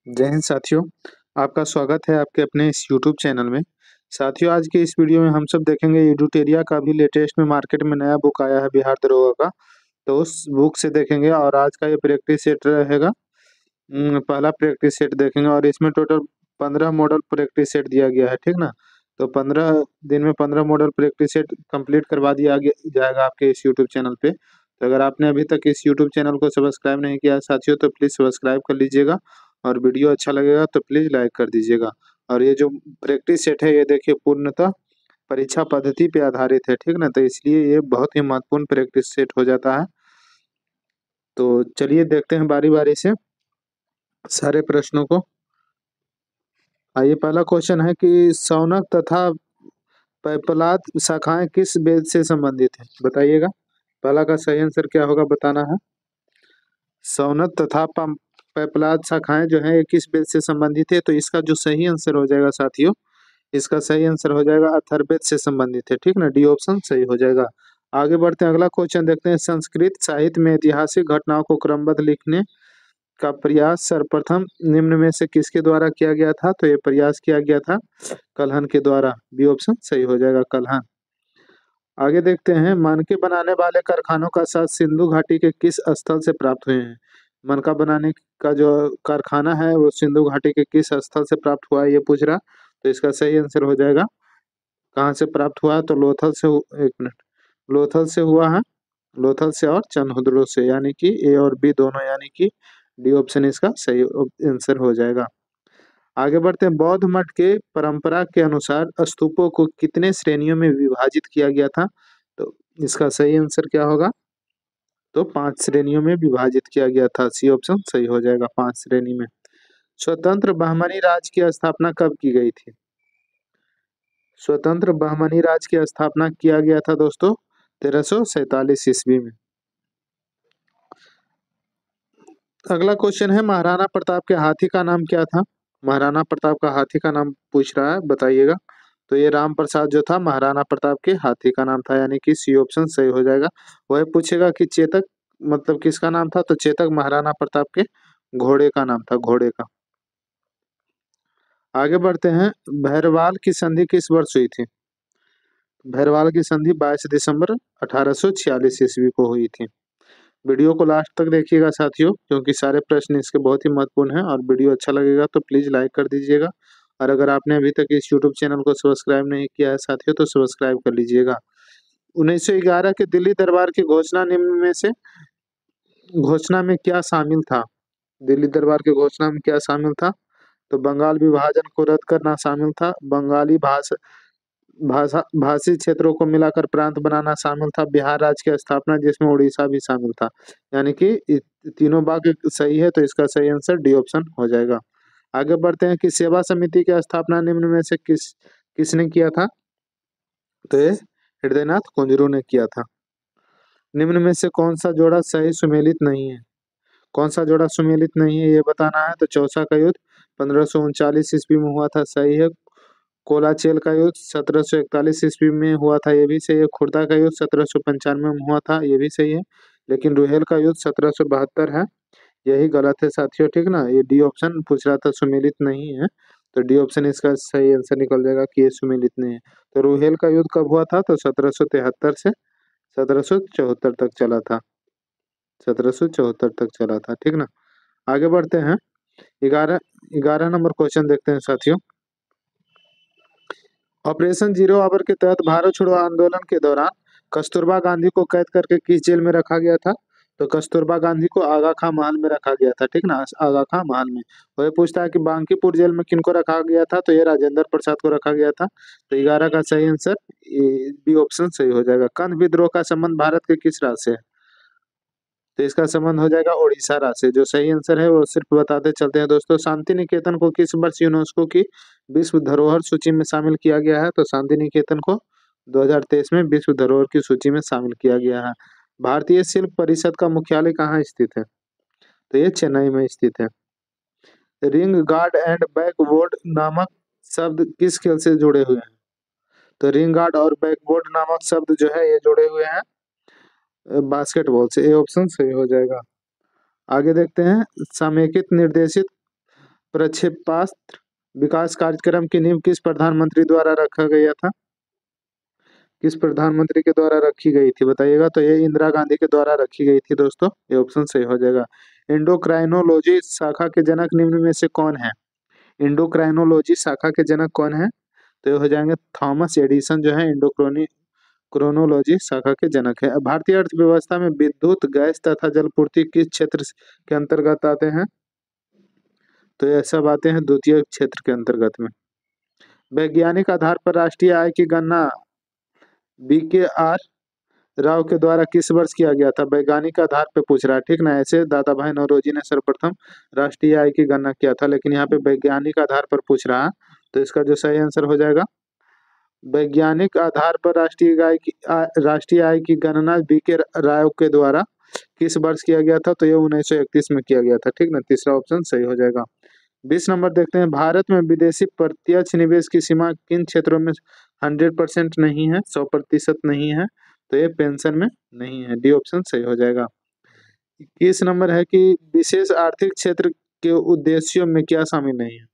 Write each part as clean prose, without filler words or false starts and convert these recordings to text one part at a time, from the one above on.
जय हिंद साथियों। आपका स्वागत है आपके अपने इस यूट्यूब चैनल में। साथियों, आज के इस वीडियो में हम सब देखेंगे एडुटेरिया का भी लेटेस्ट में मार्केट में नया बुक आया है बिहार दरोगा का। तो उस बुक से देखेंगे और आज का ये प्रैक्टिस सेट रहेगा। पहला प्रैक्टिस सेट देखेंगे और इसमें टोटल 15 मॉडल प्रैक्टिस सेट दिया गया है, ठीक ना। तो 15 दिन में 15 मॉडल प्रैक्टिस सेट कंप्लीट करवा दिया जाएगा आपके इस यूट्यूब चैनल पे। तो अगर आपने अभी तक इस यूट्यूब चैनल को सब्सक्राइब नहीं किया है साथियों, तो प्लीज़ सब्सक्राइब कर लीजिएगा और वीडियो अच्छा लगेगा तो प्लीज़ लाइक कर दीजिएगा। और ये जो प्रैक्टिस सेट है ये देखिए पूर्णतः परीक्षा पद्धति पे आधारित है, ठीक ना। तो इसलिए ये बहुत ही महत्वपूर्ण प्रैक्टिस सेट हो जाता है। तो चलिए देखते हैं बारी बारी से सारे प्रश्नों को। आइए, पहला क्वेश्चन है कि शौनक तथा पैपलाद शाखाएं किस वेद से संबंधित है, बताइएगा। पहला का सही आंसर क्या होगा बताना है। शौनक तथा पैपलाद शाखाएं जो है ये किस वेद से संबंधित है, तो इसका जो सही आंसर हो जाएगा साथियों, इसका सही आंसर हो जाएगा अथर्ववेद से संबंधित है, ठीक ना। डी ऑप्शन सही हो जाएगा। आगे बढ़ते हैं, अगला क्वेश्चन देखते हैं। संस्कृत साहित्य में ऐतिहासिक घटनाओं को क्रमबद्ध लिखने का प्रयास सर्वप्रथम निम्न में से किसके द्वारा किया गया था, तो ये प्रयास किया गया था कल्हण के द्वारा। बी ऑप्शन सही हो जाएगा, कल्हण। आगे देखते हैं, मनके बनाने वाले कारखानों का साथ सिंधु घाटी के किस स्थल से प्राप्त हुए हैं। मनका बनाने का जो कारखाना है वो सिंधु घाटी के किस स्थल से प्राप्त हुआ है ये पूछ रहा। तो इसका सही आंसर हो जाएगा, कहाँ से प्राप्त हुआ है, तो लोथल से। एक मिनट, लोथल से हुआ है। लोथल से और चंदहुदड़ो से, यानी कि ए और बी दोनों, यानी कि डी ऑप्शन इसका सही आंसर हो जाएगा। आगे बढ़ते हैं, बौद्ध मठ के परंपरा के अनुसार स्तूपों को कितने श्रेणियों में विभाजित किया गया था, तो इसका सही आंसर क्या होगा, तो 5 श्रेणियों में विभाजित किया गया था। सी ऑप्शन सही हो जाएगा, 5 श्रेणी में। स्वतंत्र बहमनी राज की स्थापना कब की गई थी। स्वतंत्र बहमनी राज की स्थापना किया गया था दोस्तों 1347 ईस्वी में। अगला क्वेश्चन है, महाराणा प्रताप के हाथी का नाम क्या था। महाराणा प्रताप का हाथी का नाम पूछ रहा है, बताइएगा। तो ये राम प्रसाद जो था महाराणा प्रताप के हाथी का नाम था, यानी कि सी ऑप्शन सही हो जाएगा। वह पूछेगा कि चेतक मतलब किसका नाम था, तो चेतक महाराणा प्रताप के घोड़े का नाम था, घोड़े का। आगे बढ़ते हैं, भैरवाल की संधि किस वर्ष हुई थी। भैरवाल की संधि 22 दिसंबर 1846 ईस्वी को हुई थी। वीडियो को लास्ट तक देखिएगा साथियों, क्योंकि सारे प्रश्न इसके बहुत ही महत्वपूर्ण हैं। और वीडियो अच्छा लगेगा तो प्लीज लाइक कर दीजिएगा। और अगर आपने अभी तक इस यूट्यूब चैनल को सब्सक्राइब नहीं किया है साथियों, तो सब्सक्राइब कर लीजिएगा। 1911 के दिल्ली दरबार की घोषणा निम्न में से घोषणा में क्या शामिल था। दिल्ली दरबार की घोषणा में क्या शामिल था, तो बंगाल विभाजन को रद्द करना शामिल था, बंगाली भाषी क्षेत्रों को मिलाकर प्रांत बनाना शामिल था, बिहार राज्य की स्थापना जिसमें उड़ीसा भी शामिल था। यानी कि तीनों बात सही है, तो इसका सही आंसर डी ऑप्शन हो जाएगा। आगे बढ़ते हैं कि सेवा समिति की स्थापना निम्न में से किसने किया था, तो ये हृदयनाथ कुंजरू ने किया था। निम्न में से कौन सा जोड़ा सही सुमेलित नहीं है। कौन सा जोड़ा सुमेलित नहीं है ये बताना है। तो चौसा का युद्ध 1539 ईस्वी में हुआ था, सही है। कोलाचेल का युद्ध 1741 ईस्वी में हुआ था, ये भी सही है। खुर्दा का युद्ध 1795 में हुआ था, ये भी सही है। लेकिन रुहेल का युद्ध 1772 है, यही गलत है साथियों, ठीक ना। ये डी ऑप्शन पूछ रहा था, सुमेलित नहीं है। तो डी ऑप्शन इसका सही आंसर निकल जाएगा कि ये सुमेलित नहीं है। तो रुहेल का युद्ध कब हुआ था, तो 1773 से 1774 तक चला था। 1774 तक चला था, ठीक ना। आगे बढ़ते हैं, 11 11 नंबर क्वेश्चन देखते हैं साथियों। ऑपरेशन जीरो आवर के तहत भारत छोड़ो आंदोलन के दौरान कस्तूरबा गांधी को कैद करके किस जेल में रखा गया था। तो कस्तूरबा गांधी को आगा खां महल में रखा गया था, ठीक ना, आगा खां महल में। वह पूछता है कि बांकीपुर जेल में किनको रखा गया था, तो ये राजेंद्र प्रसाद को रखा गया था। तो 11 का सही आंसर बी ऑप्शन सही हो जाएगा। कंद विद्रोह का संबंध भारत के किस राज्य से है, तो इसका संबंध हो जाएगा उड़ीसा राज्य से। जो सही आंसर है वो सिर्फ बताते चलते हैं दोस्तों। शांति निकेतन को किस वर्ष यूनेस्को की विश्व धरोहर सूची में शामिल किया गया है, तो शांति निकेतन को 2023 में विश्व धरोहर की सूची में शामिल किया गया है। भारतीय शिल्प परिषद का मुख्यालय कहाँ स्थित है, तो ये चेन्नई में स्थित है। रिंग गार्ड एंड बैकबोर्ड नामक शब्द किस खेल से जुड़े हुए हैं, तो रिंग गार्ड और बैकबोर्ड नामक शब्द जो है ये जुड़े हुए हैं बास्केटबॉल से। ए ऑप्शन सही हो जाएगा। आगे देखते हैं, समेकित निर्देशित प्रक्षेपास्त्र विकास कार्यक्रम की नींव किस प्रधानमंत्री द्वारा रखा गया था? किस प्रधानमंत्री के द्वारा रखी गई थी बताइएगा। तो ये इंदिरा गांधी के द्वारा रखी गई थी दोस्तों, ये ऑप्शन सही हो जाएगा। एंडोक्राइनोलॉजी शाखा के जनक निम्न में से कौन है? एंडोक्राइनोलॉजी शाखा के जनक कौन है? तो ये हो जाएंगे थॉमस एडिसन, जो है क्रोनोलॉजी शाखा के जनक है। भारतीय अर्थव्यवस्था में विद्युत, गैस तथा जलपूर्ति किस क्षेत्र के अंतर्गत आते हैं? तो ये सब आते हैं द्वितीय क्षेत्र के अंतर्गत में। वैज्ञानिक आधार पर राष्ट्रीय आय की गणना BKR राव के द्वारा किस वर्ष किया गया था? वैज्ञानिक आधार पे पूछ रहा है, ठीक ना। ऐसे दादा भाई नौरोजी ने सर्वप्रथम राष्ट्रीय आय की गणना किया था, लेकिन यहाँ पे वैज्ञानिक आधार पर पूछ रहा है, तो इसका जो सही आंसर हो जाएगा वैज्ञानिक आधार पर राष्ट्रीय आय की गणना BK राव के द्वारा किस वर्ष किया गया था? तो ये 1931 में किया गया था, ठीक ना। तीसरा ऑप्शन सही हो जाएगा। 20 नंबर देखते हैं। भारत में विदेशी प्रत्यक्ष निवेश की सीमा किन क्षेत्रों में 100% नहीं है, 100% नहीं है? तो ये पेंशन में नहीं है, डी ऑप्शन सही हो जाएगा। 21 नंबर है कि विशेष आर्थिक क्षेत्र के उद्देश्यों में क्या शामिल नहीं है?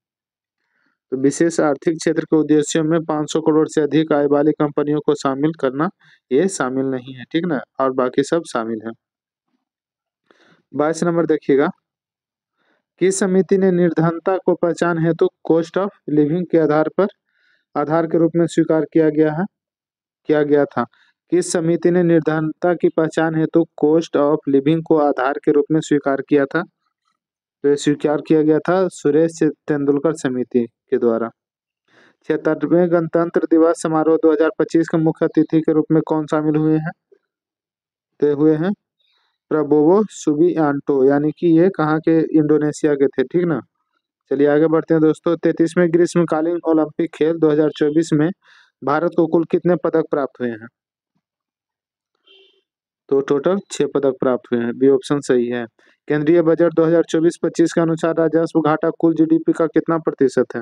तो विशेष आर्थिक क्षेत्र के उद्देश्यों में 500 करोड़ से अधिक आय वाली कंपनियों को शामिल करना ये शामिल नहीं है, ठीक ना, और बाकी सब शामिल है। 22 नंबर देखिएगा। किस समिति ने निर्धनता को पहचान हेतु कॉस्ट ऑफ लिविंग के आधार के रूप में स्वीकार किया गया था? किस समिति ने निर्धनता की पहचान हेतु कॉस्ट ऑफ लिविंग को आधार के रूप में स्वीकार किया था? तो स्वीकार किया गया था सुरेश तेंदुलकर समिति के द्वारा। 76वें गणतंत्र दिवस समारोह 2025 के मुख्य अतिथि के रूप में कौन शामिल हुए हैं? तो हुए हैं प्रबोवो सुबियांटो, यानी कि ये कहाँ के, इंडोनेशिया के थे, ठीक ना। चलिए आगे बढ़ते हैं दोस्तों। 33वें ग्रीष्मकालीन ओलंपिक खेल 2024 में भारत को कुल कितने पदक प्राप्त हुए हैं? तो टोटल 6 पदक प्राप्त हुए हैं, बी ऑप्शन सही है। केंद्रीय बजट 2024-25 के अनुसार राजस्व घाटा कुल GDP का कितना प्रतिशत है?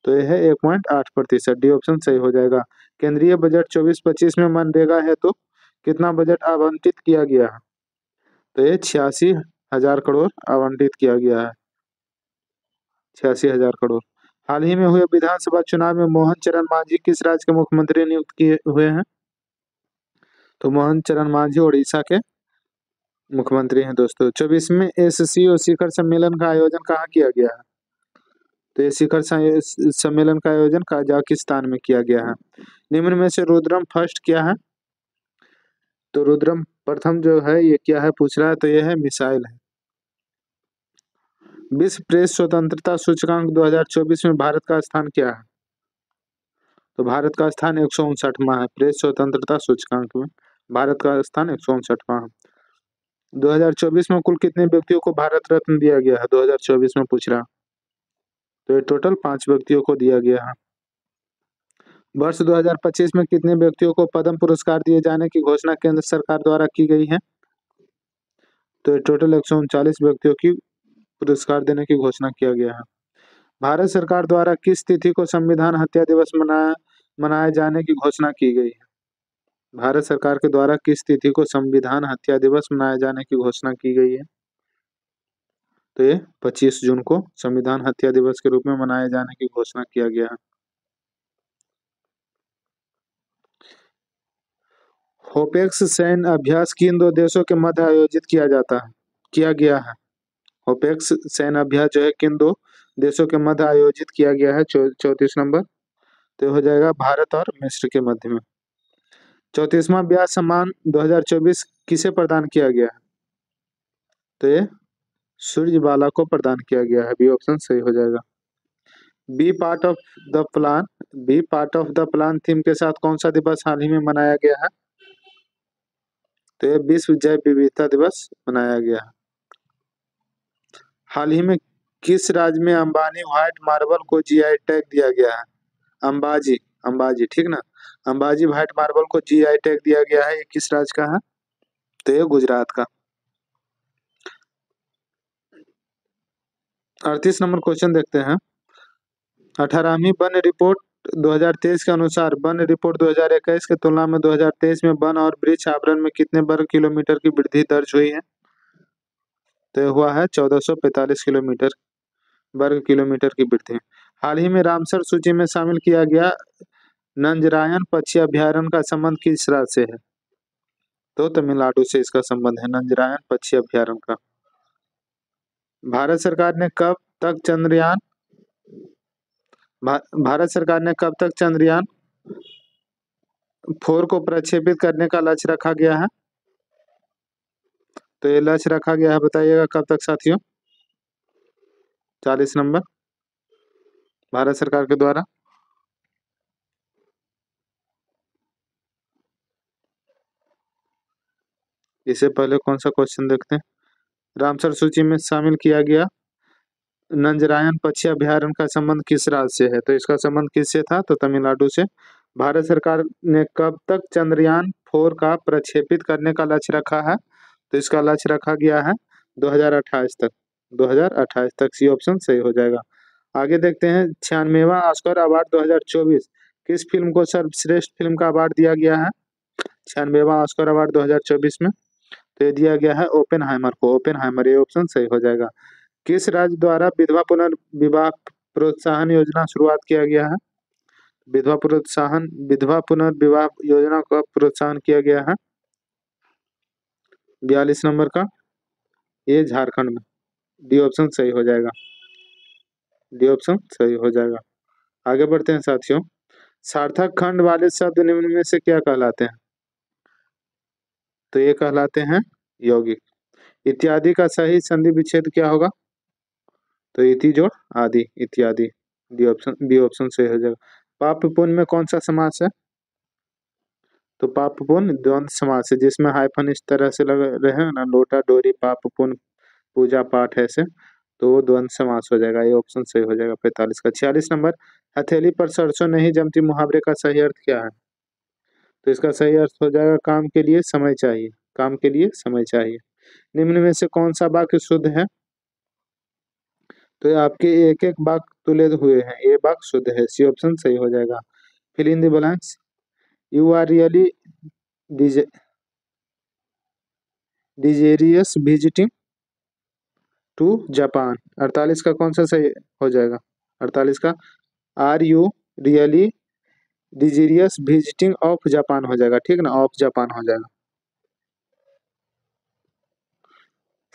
तो यह है 1.8%, डी ऑप्शन सही हो जाएगा। केंद्रीय बजट 24-25 में मनरेगा है तो कितना बजट आवंटित किया गया है? तो ये 86,000 करोड़ आवंटित किया गया है, 86,000 करोड़। हाल ही में हुए विधानसभा चुनाव में मोहन चरण मांझी किस राज्य के मुख्यमंत्री नियुक्त किए हुए हैं? तो मोहन चरण मांझी उड़ीसा के मुख्यमंत्री हैं दोस्तों। 24वें SCO शिखर सम्मेलन का आयोजन कहाँ किया गया है? तो ये शिखर सम्मेलन का आयोजन कजाकिस्तान में किया गया है। निम्न में से रुद्रम फर्स्ट क्या है? तो रुद्रम प्रथम जो है ये क्या है पूछ रहा है, तो ये है मिसाइल है। विश्व प्रेस स्वतंत्रता सूचकांक 2024 में भारत का स्थान क्या है? तो भारत का स्थान 159वां है। प्रेस स्वतंत्रता सूचकांक में भारत का स्थान 159वां है। 2024 में कुल कितने व्यक्तियों को भारत रत्न दिया गया है? 2024 में पूछ रहा, तो ये टोटल 5 व्यक्तियों को दिया गया है। वर्ष 2025 में कितने व्यक्तियों को पद्म पुरस्कार दिए जाने की घोषणा केंद्र सरकार द्वारा की गई है? तो ये टोटल 139 व्यक्तियों की पुरस्कार देने की घोषणा किया गया है। भारत सरकार द्वारा किस तिथि को संविधान हत्या दिवस मनाए जाने की घोषणा की गई है? भारत सरकार के द्वारा किस तिथि को संविधान हत्या दिवस मनाए जाने की घोषणा की गई है? तो ये 25 जून को संविधान हत्या दिवस के रूप में मनाए जाने की घोषणा किया गया है। होपेक्स सैन्य अभ्यास किन दो देशों के मध्य आयोजित किया गया है? होपेक्स सैन्य अभ्यास जो है किन दो देशों के मध्य आयोजित किया गया है? 34 नंबर, तो हो जाएगा भारत और मिस्र के मध्य में। 34वां ब्याज सम्मान 2024 किसे प्रदान किया गया है? तो ये सूर्यबाला को प्रदान किया गया है, बी ऑप्शन सही हो जाएगा। B part of the plan theme के साथ कौन सा दिवस हाल ही में मनाया गया है? तो ये विश्व जैव विविधता दिवस मनाया गया है। हाल ही में किस राज्य में अंबानी व्हाइट मार्बल को GI टैग दिया गया है? अंबाजी, ठीक ना। अंबाजी व्हाइट मार्बल को GI टैग दिया गया है, ये किस राज्य का है? तो ये गुजरात का। 38 नंबर क्वेश्चन देखते हैं। 18वीं वन रिपोर्ट 2023 के अनुसार वन रिपोर्ट 2021 की तुलना में 2023 में वन और वृक्ष आवरण में कितने वर्ग किलोमीटर की वृद्धि दर्ज हुई है? तो हुआ है 1445 किलोमीटर वर्ग किलोमीटर की वृद्धि। हाल ही में रामसर सूची में शामिल किया गया नंजरायन पक्षी अभयारण्य का संबंध किस राज्य से है? तो तमिलनाडु से इसका संबंध है नंजरायन पक्षी अभयारण्य का। भारत सरकार ने कब तक चंद्रयान भारत सरकार ने कब तक चंद्रयान 4 को प्रक्षेपित करने का लक्ष्य रखा गया है? तो ये लक्ष्य रखा गया है, बताइएगा कब तक साथियों? 40 नंबर भारत सरकार के द्वारा। इससे पहले कौन सा क्वेश्चन देखते हैं? रामसर सूची में शामिल किया गया नंजरायन पक्षी अभयारण्य का संबंध किस राज्य से है? तो इसका संबंध किससे था? तो तमिलनाडु से। भारत सरकार ने कब तक चंद्रयान 4 का प्रक्षेपित करने का लक्ष्य रखा है? तो इसका लक्ष्य रखा गया है 2028 तक। 2028 तक सी ऑप्शन सही हो जाएगा। आगे देखते हैं 96वां ऑस्कर अवार्ड 2024 किस फिल्म को सर्वश्रेष्ठ फिल्म का अवार्ड दिया गया है? 96वां ऑस्कर अवार्ड 2024 में तो ये दिया गया है ओपेनहाइमर को। ओपेनहाइमर ये ऑप्शन सही हो जाएगा। किस राज्य द्वारा विधवा पुनर्विवाह प्रोत्साहन योजना शुरुआत किया गया है? विधवा पुनर्विवाह योजना का प्रोत्साहन किया गया है 42 नंबर का, ये झारखंड में। डी ऑप्शन सही हो जाएगा। डी ऑप्शन सही हो जाएगा। आगे बढ़ते हैं साथियों। सार्थक खंड वाले शब्द निम्न में से क्या कहलाते हैं? तो ये कहलाते हैं यौगिक। इत्यादि का सही संधि विच्छेद क्या होगा? तो इति जोड़ आदि इत्यादि। बी ऑप्शन सही हो जाएगा। पाप पुण्य में कौन सा समास है? तो पाप पुण्य द्वंद्व समास है, जिसमें हाइफन इस तरह से लग रहे हैं ना, लोटा डोरी पाप पुण्य पूजा पाठ ऐसे, तो वो द्वंद्व समास हो जाएगा। ये ऑप्शन सही हो जाएगा 45 का। 46 नंबर हथेली पर सरसों नहीं जमती मुहावरे का सही अर्थ क्या है? तो इसका सही अर्थ हो जाएगा काम के लिए समय चाहिए। काम के लिए समय चाहिए। निम्न में से कौन सा वाक्य शुद्ध है? तो ये आपके एक एक वाक्य तुले हुए हैं, ये वाक्य शुद्ध है। सी ऑप्शन सही हो जाएगा। Fill in the blanks. You are really desirous visiting to Japan. 48 का कौन सा सही हो जाएगा? 48 का are you really desirous visiting of Japan हो जाएगा, ठीक ना, ऑफ जापान हो जाएगा।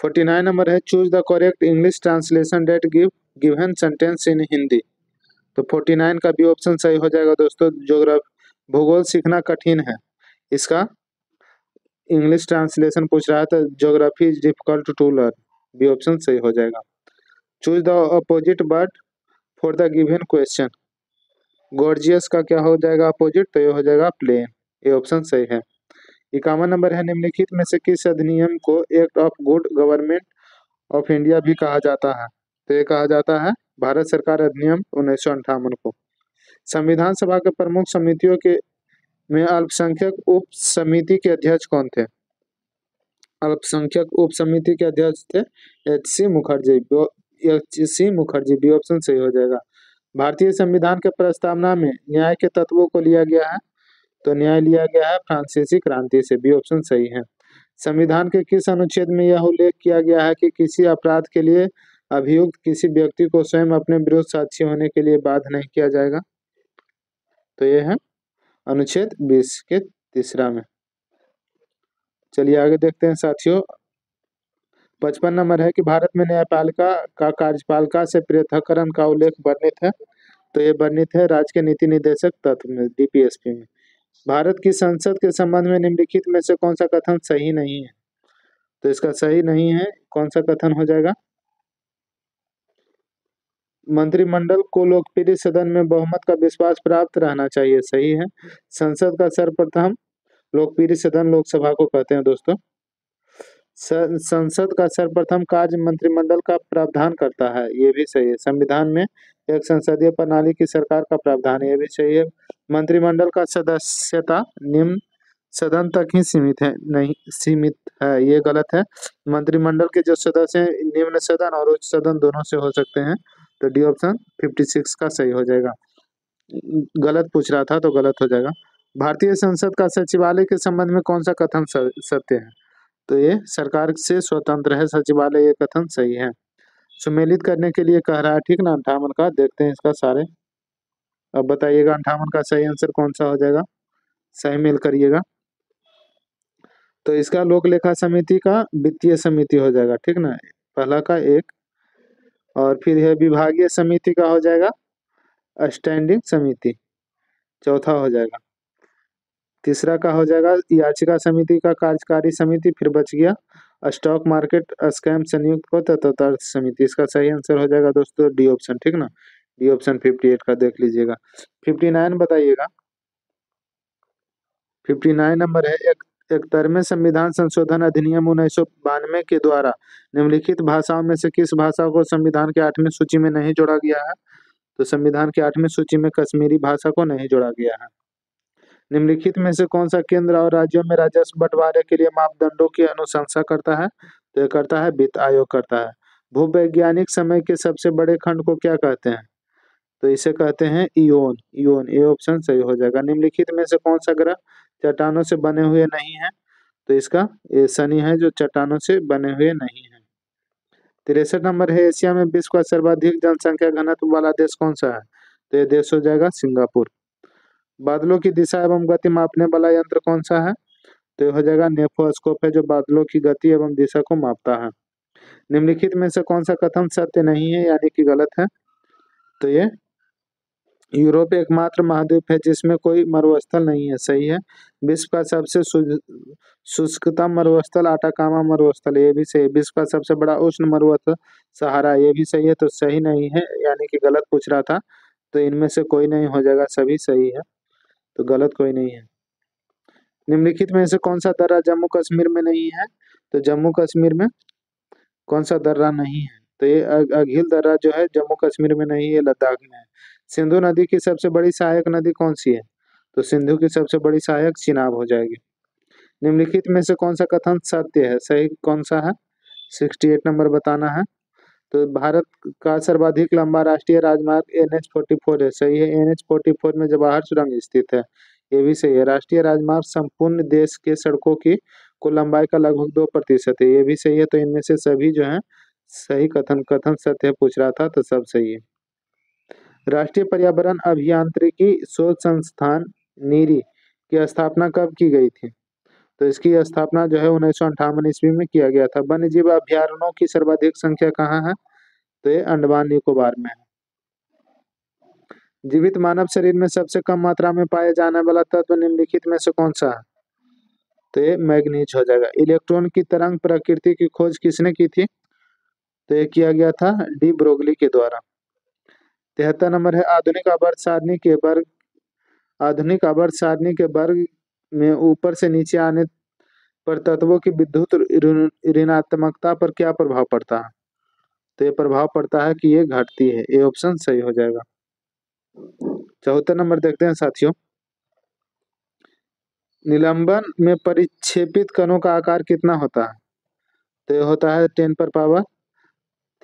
49 नंबर है choose the correct English translation that given sentence in Hindi. तो 49 का भी ऑप्शन सही हो जाएगा दोस्तों। ज्योग्राफी भूगोल सीखना कठिन है, इसका इंग्लिश ट्रांसलेशन पूछ रहा है, तो geography is difficult to learn. B option सही हो जाएगा। Choose the opposite word for the given question. Gorgeous का क्या हो जाएगा अपोजिट? तो ये हो जाएगा प्लेन। ये ऑप्शन सही है। 51 नंबर है निम्नलिखित में से किस अधिनियम को act of good government of India भी कहा जाता है? तो ये कहा जाता है भारत सरकार अधिनियम 1958 को। संविधान सभा के प्रमुख समितियों के में अल्पसंख्यक उप समिति के अध्यक्ष कौन थे? अल्पसंख्यक उप समिति के अध्यक्ष थे एच.सी. मुखर्जी। बी ऑप्शन सही हो जाएगा। भारतीय संविधान के प्रस्तावना में न्याय के तत्वों को लिया गया है, तो न्याय लिया गया है फ्रांसीसी क्रांति से। बी ऑप्शन सही है। संविधान के किस अनुच्छेद में यह उल्लेख किया गया है कि किसी अपराध के लिए अभियुक्त किसी व्यक्ति को स्वयं अपने विरुद्ध साक्षी होने के लिए बाध्य नहीं किया जाएगा? तो यह है अनुच्छेद 20 के तीसरा में। चलिए आगे देखते हैं साथियों। 55 नंबर है कि भारत में न्यायपालिका का कार्यपालिका से पृथक्करण का उल्लेख वर्णित है। तो ये वर्णित है राज्य के नीति निदेशक तत्व में, डीपीएसपी में। भारत की संसद के संबंध में निम्नलिखित में से कौन सा कथन सही नहीं है? तो इसका सही नहीं है कौन सा कथन हो जाएगा? मंत्रिमंडल को लोकप्रिय सदन में बहुमत का विश्वास प्राप्त रहना चाहिए, सही है। संसद का सर्वप्रथम लोकप्रिय सदन लोकसभा को कहते हैं दोस्तों। संसद का सर्वप्रथम कार्य मंत्रिमंडल का प्रावधान करता है, ये भी सही है। संविधान में एक संसदीय प्रणाली की सरकार का प्रावधान, ये भी सही है। मंत्रिमंडल का सदस्यता निम्न सदन तक ही सीमित है, ये गलत है। मंत्रिमंडल के जो सदस्य हैं निम्न सदन और उच्च सदन दोनों से हो सकते हैं, तो डी ऑप्शन 56 का सही हो जाएगा। गलत पूछ रहा था तो गलत हो जाएगा। भारतीय संसद का सचिवालय के संबंध में कौन सा कथन सत्य है? तो ये सरकार से स्वतंत्र है सचिवालय, ये कथन सही है। सुमेलित करने के लिए कह रहा है, ठीक ना, 58 का। देखते हैं इसका सारे। अब बताइएगा 58 का सही आंसर कौन सा हो जाएगा, सही मेल करिएगा। तो इसका लोक लेखा समिति का वित्तीय समिति हो जाएगा, ठीक ना, पहला का एक। और फिर यह विभागीय समिति का हो जाएगा स्टैंडिंग समिति, चौथा हो जाएगा। तीसरा का हो जाएगा याचिका समिति का कार्यकारी समिति, फिर बच गया स्टॉक मार्केट स्कैम संयुक्त को तदर्थ समिति। इसका सही आंसर हो जाएगा दोस्तों डी ऑप्शन, ठीक ना, डी ऑप्शन 58 का देख लीजिएगा। 59 बताइएगा। 59 नंबर है, एक 71वें संविधान संशोधन अधिनियम 1992 के द्वारा निम्नलिखित भाषाओं में से किस भाषा को संविधान के 8वीं सूची में नहीं जोड़ा गया है। तो संविधान की 8वीं सूची में कश्मीरी भाषा को नहीं जोड़ा गया है। निम्नलिखित में से कौन सा केंद्र और राज्यों में राजस्व बंटवारे के लिए मापदंडों की अनुशंसा करता है। तो ये करता है वित्त आयोग करता है। भूवैज्ञानिक समय के सबसे बड़े खंड को क्या कहते हैं। तो इसे कहते हैं इयोन, इयोन, ये ऑप्शन सही हो जाएगा। निम्नलिखित में से कौन सा ग्रह चट्टानों से बने हुए नहीं है। तो इसका ये शनि है जो चट्टानों से बने हुए नहीं है। 63 नंबर है, एशिया में विश्व का सर्वाधिक जनसंख्या घनत्व वाला देश कौन सा है। तो ये देश हो जाएगा सिंगापुर। बादलों की दिशा एवं गति मापने वाला यंत्र कौन सा है। तो ये हो जाएगा नेफोस्कोप है, जो बादलों की गति एवं दिशा को मापता है। निम्नलिखित में से कौन सा कथन सत्य नहीं है यानी कि गलत है। तो ये यूरोप एकमात्र महाद्वीप है जिसमें कोई मरुस्थल नहीं है, सही है। विश्व का सबसे शुष्कतम मरुस्थल आटाकामा मरुस्थल, ये भी सही है। विश्व का सबसे बड़ा उष्ण मरुस्थल सहारा, ये भी सही है। तो सही नहीं है यानी कि गलत पूछ रहा था, तो इनमें से कोई नहीं हो जाएगा, सभी सही है, तो गलत कोई नहीं है। निम्नलिखित में से कौन सा दर्रा जम्मू कश्मीर में नहीं है। तो जम्मू कश्मीर में कौन सा दर्रा नहीं है। तो ये अघिल दर्रा जो है जम्मू कश्मीर में नहीं है, लद्दाख में है। सिंधु नदी की सबसे बड़ी सहायक नदी कौन सी है। तो सिंधु की सबसे बड़ी सहायक चिनाब हो जाएगी। निम्नलिखित में से कौन सा कथन सत्य है, सही कौन सा है। 68 नंबर बताना है। तो भारत का सर्वाधिक लंबा राष्ट्रीय राजमार्ग NH-44 है, सही है। NH-44 में जवाहर सुरंग स्थित है, ये भी सही है। राष्ट्रीय राजमार्ग संपूर्ण देश के सड़कों की कुल लंबाई का लगभग 2% है, ये भी सही है। तो इनमें से सभी जो है सही कथन कथन सत्य पूछ रहा था, तो सब सही है। राष्ट्रीय पर्यावरण अभियांत्रिकी शोध संस्थान नीरी की स्थापना कब की गई थी। तो इसकी स्थापना जो है 1958 ईस्वी में किया गया था। वन्य जीव अभ्यारण्यों की सर्वाधिक संख्या कहाँ है। तो ये अंडमान निकोबार में है। जीवित मानव शरीर में सबसे कम मात्रा में पाए जाने वाला तत्व निम्नलिखित में से कौन सा है। तो ये मैग्नीज हो जाएगा। इलेक्ट्रॉन की तरंग प्रकृति की खोज किसने की थी। तो ये किया गया था डी ब्रोगली के द्वारा। 73 नंबर है, आधुनिक आवर्त सारणी के वर्ग में ऊपर से नीचे आने पर तत्वों की विद्युत ऋणात्मकता पर क्या प्रभाव पड़ता है। तो ये प्रभाव पड़ता है कि ये घटती है, ये ऑप्शन सही हो जाएगा। 74 नंबर देखते हैं साथियों। निलंबन में परिक्षेपित कणों का आकार कितना होता है। तो ये होता है 10⁻³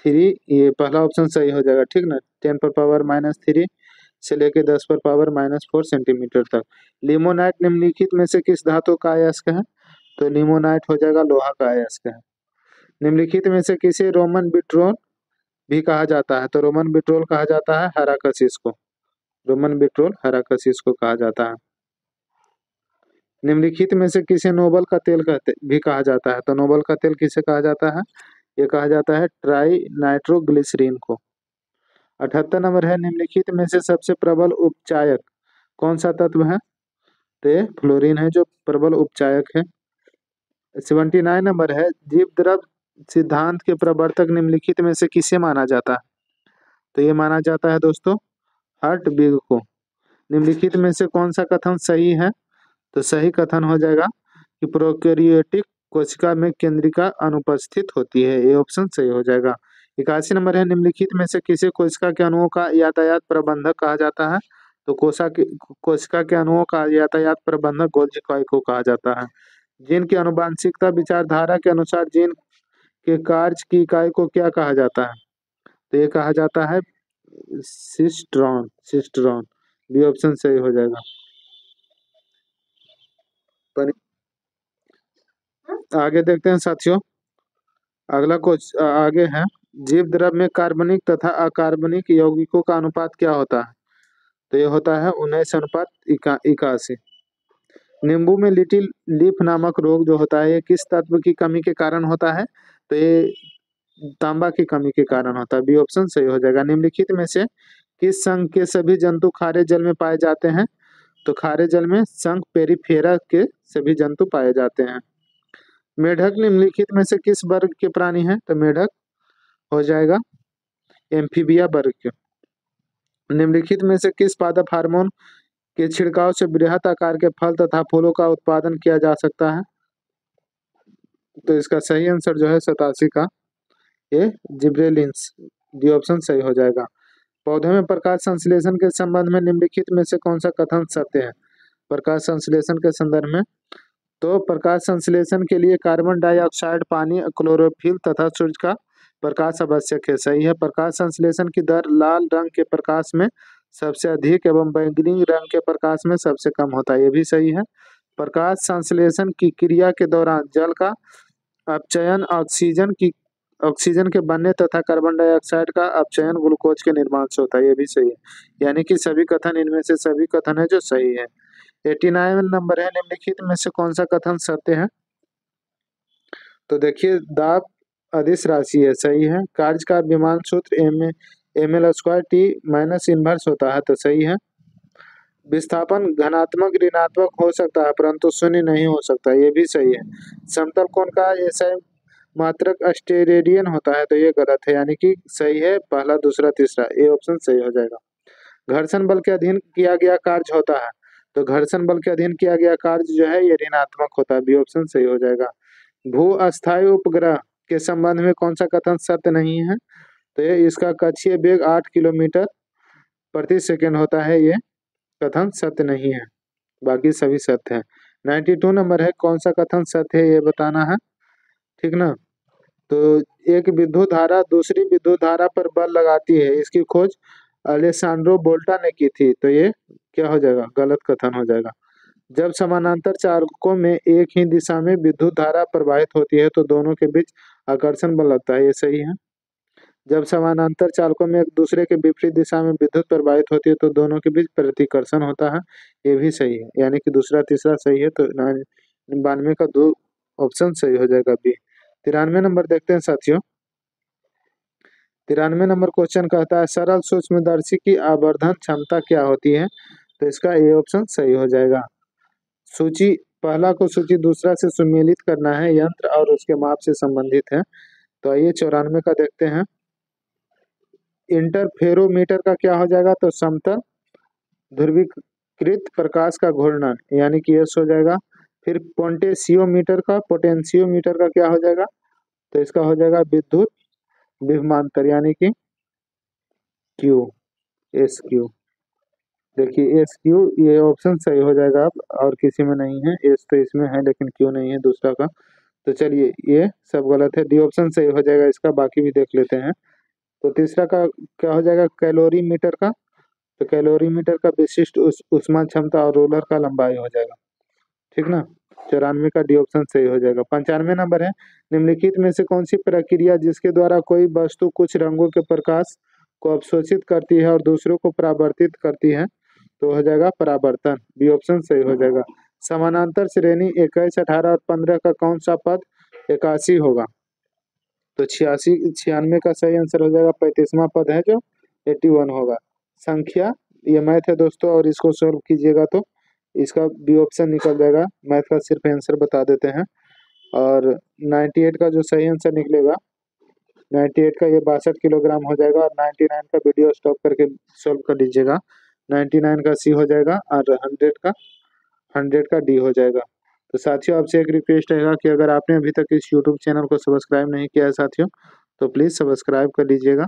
ये पहला ऑप्शन सही हो जाएगा, ठीक ना। 10⁻³ से लेके 10⁻⁻4 सेंटीमीटर तक। लिमोनाइट निम्नलिखित में से किस धातु का अयस्क है। तो लिमोनाइट हो जाएगा लोहा का अयस्क है। निम्नलिखित में से किसे रोमन बिट्रोल भी कहा जाता है। तो रोमन बिट्रोल कहा जाता है हेराकसिस को, रोमन बिट्रोल हेराकसिस को कहा जाता है। निम्नलिखित में से किसे नोबल का तेल कहते भी कहा जाता है। तो नोबल का तेल किसे कहा जाता है। ये कहा जाता है ट्राई नाइट्रोग्लिसरीन को। 78 नंबर है, निम्नलिखित में से सबसे प्रबल उपचायक कौन सा तत्व है। तो ये फ्लोरीन है जो प्रबल उपचायक है। 79 नंबर है, जीव द्रव सिद्धांत के प्रवर्तक निम्नलिखित में से किसे माना जाता है। तो ये माना जाता है दोस्तों हर्टविग को। निम्नलिखित में से कौन सा कथन सही है। तो सही कथन हो जाएगा कि प्रोकैरियोटिक कोशिका में केंद्रिका अनुपस्थित होती है, ये ऑप्शन सही हो जाएगा। 81 नंबर है, निम्नलिखित में से किसे कोशिका के अणुओं का यातायात प्रबंधक कहा जाता है। तो कोशिका के अणुओं का यातायात प्रबंधक गोल्गी कॉय को कहा जाता है। जीन की आनुवंशिकता विचारधारा के अनुसार जीन के कार्य की इकाई को क्या कहा जाता है। तो ये कहा जाता है सिस्ट्रॉन, सिस्ट्रॉन, बी ऑप्शन सही हो जाएगा। पर आगे देखते हैं साथियों, अगला कुछ आगे है जीव द्रव में कार्बनिक तथा अकार्बनिक यौगिकों का अनुपात क्या होता है? तो ये होता है 19:81। नींबू में लिटिल लीफ नामक रोग जो होता है ये किस तत्व की कमी के कारण होता है? तो ये तांबा की कमी के कारण होता है। बी ऑप्शन सही हो जाएगा। निम्नलिखित में से किस संघ के सभी जंतु खारे जल में पाए जाते हैं? तो खारे जल में संघ पेरिफेरा के सभी जंतु पाए जाते हैं। मेढक निम्नलिखित में से किस वर्ग के प्राणी हैं? तो मेढक हो जाएगा एम्फीबिया वर्ग के। निम्नलिखित में से किस पादप हार्मोन के छिड़काव से बृहत आकार के फल तथा फूलों का उत्पादन किया जा सकता है? तो इसका सही आंसर जो है 87 का ये जिब्रेलिन्स। डी ऑप्शन सही हो जाएगा। पौधों में प्रकाश संश्लेषण के संबंध में निम्नलिखित में से कौन सा कथन सत्य है? प्रकाश संश्लेषण के संदर्भ में तो प्रकाश संश्लेषण के लिए कार्बन डाइऑक्साइड, पानी, क्लोरोफिल तथा सूर्य का प्रकाश आवश्यक है। सही है। प्रकाश संश्लेषण की दर लाल रंग के प्रकाश में सबसे अधिक एवं बैंगनी रंग के प्रकाश में सबसे कम होता है। ये भी सही है। प्रकाश संश्लेषण की क्रिया के दौरान जल का अपचयन ऑक्सीजन के बनने तथा कार्बन डाइऑक्साइड का अपचयन ग्लूकोज के निर्माण से होता है। ये भी सही है। यानी कि सभी कथन इनमें से सभी कथन है जो सही है। 89 नंबर है। निम्नलिखित में से कौन सा कथन सत्य है? तो देखिए दाब अदिश राशि है। सही है। कार्य का विमान सूत्र ml² माइनस इनवर्स होता है। तो सही है। विस्थापन धनात्मक ऋणात्मक हो सकता है परंतु शून्य नहीं हो सकता। ये भी सही है। समतल कोण का ऐसा मात्रक स्टेरेडियन होता है। तो ये गलत है। यानी कि सही है पहला, दूसरा, तीसरा। ए ऑप्शन सही हो जाएगा। घर्षण बल के अधीन किया गया कार्य होता है। तो घर्षण बल के अधीन किया गया कार्य जो है ये ऋणात्मक होता है। बी ऑप्शन सही हो जाएगा। भू अस्थायी उपग्रह के संबंध में कौन सा कथन सत्य नहीं है? तो ये इसका कक्षीय वेग 8 किलोमीटर प्रति सेकंड होता है। ये कथन सत्य नहीं है। बाकी सभी सत्य है। 92 नंबर है। कौन सा कथन सत्य है ये बताना है। ठीक ना। तो एक विद्युत धारा दूसरी विद्युत धारा पर बल लगाती है, इसकी खोज अलेसांड्रो वोल्टा ने की थी। तो ये क्या हो जाएगा? गलत कथन हो जाएगा। जब समानांतर चालकों में एक ही दिशा में विद्युत धारा प्रवाहित होती है तो दोनों के बीच आकर्षण बल लगता है। ये सही है। जब समानांतर चालकों में एक दूसरे के विपरीत दिशा में विद्युत प्रवाहित होती है तो दोनों के बीच प्रतिकर्षण होता है। ये भी सही है। यानी कि दूसरा तीसरा सही है। तो 92 का 2 ऑप्शन सही हो जाएगा बी। 93 नंबर देखते हैं साथियों। 93 नंबर क्वेश्चन कहता है सरल सूक्ष्मदर्शी की आवर्धन क्षमता क्या होती है? तो इसका ए ऑप्शन सही हो जाएगा। सूची पहला को सूची दूसरा से सुमेलित करना है, यंत्र और उसके माप से संबंधित है। तो आइए 94 का देखते हैं। इंटरफेरोमीटर का क्या हो जाएगा? तो समतल ध्रुवीकृत प्रकाश का घूर्णन, यानी कि यस हो जाएगा। फिर पोटेंशियोमीटर का क्या हो जाएगा? तो इसका हो जाएगा विद्युत विभवांतर, यानी कि क्यू, एस क्यू। देखिए एस क्यू ये ऑप्शन सही हो जाएगा अब, और किसी में नहीं है। एस तो इसमें है लेकिन क्यू नहीं है दूसरा का। तो चलिए ये सब गलत है। डी ऑप्शन सही हो जाएगा इसका। बाकी भी देख लेते हैं। तो तीसरा का क्या हो जाएगा? कैलोरीमीटर का। तो कैलोरीमीटर का विशिष्ट ऊष्मा क्षमता और रोलर का लंबाई हो जाएगा। ठीक ना। 94 का डी ऑप्शन सही हो जाएगा। 95 नंबर है। निम्नलिखित में से कौन सी प्रक्रिया जिसके द्वारा कोई वस्तु कुछ रंगों के प्रकाश को अवशोषित करती है और दूसरों को परावर्तित करती है? तो हो जाएगा परावर्तन। बी ऑप्शन सही हो जाएगा। समानांतर श्रेणी 21, 18 और 15 का कौन सा पद 81 होगा? तो 96 का सही आंसर हो जाएगा। 35वां पद है जो 81 होगा। संख्या ये मैथ है दोस्तों, और इसको सॉल्व कीजिएगा तो इसका बी ऑप्शन निकल जाएगा। मैथ का सिर्फ आंसर बता देते हैं। और 98 का जो सही आंसर निकलेगा, 98 का ये 62 किलोग्राम हो जाएगा। और 99 का वीडियो स्टॉप करके सॉल्व कर लीजिएगा। 99 का सी हो जाएगा और 100 का डी हो जाएगा। तो साथियों आपसे एक रिक्वेस्ट रहेगा कि अगर आपने अभी तक इस यूट्यूब चैनल को सब्सक्राइब नहीं किया है साथियों, तो प्लीज़ सब्सक्राइब कर लीजिएगा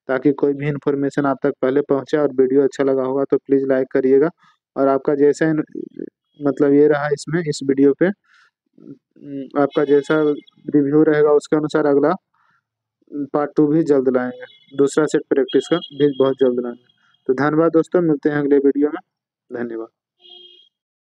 ताकि कोई भी इन्फॉर्मेशन आप तक पहले पहुंचे। और वीडियो अच्छा लगा होगा तो प्लीज़ लाइक करिएगा। और आपका जैसा मतलब ये रहा इसमें इस वीडियो पे आपका जैसा रिव्यू रहेगा उसके अनुसार अगला पार्ट 2 भी जल्द लाएंगे। दूसरा सेट प्रैक्टिस का भी बहुत जल्द लाएंगे। तो धन्यवाद दोस्तों, मिलते हैं अगले वीडियो में। धन्यवाद।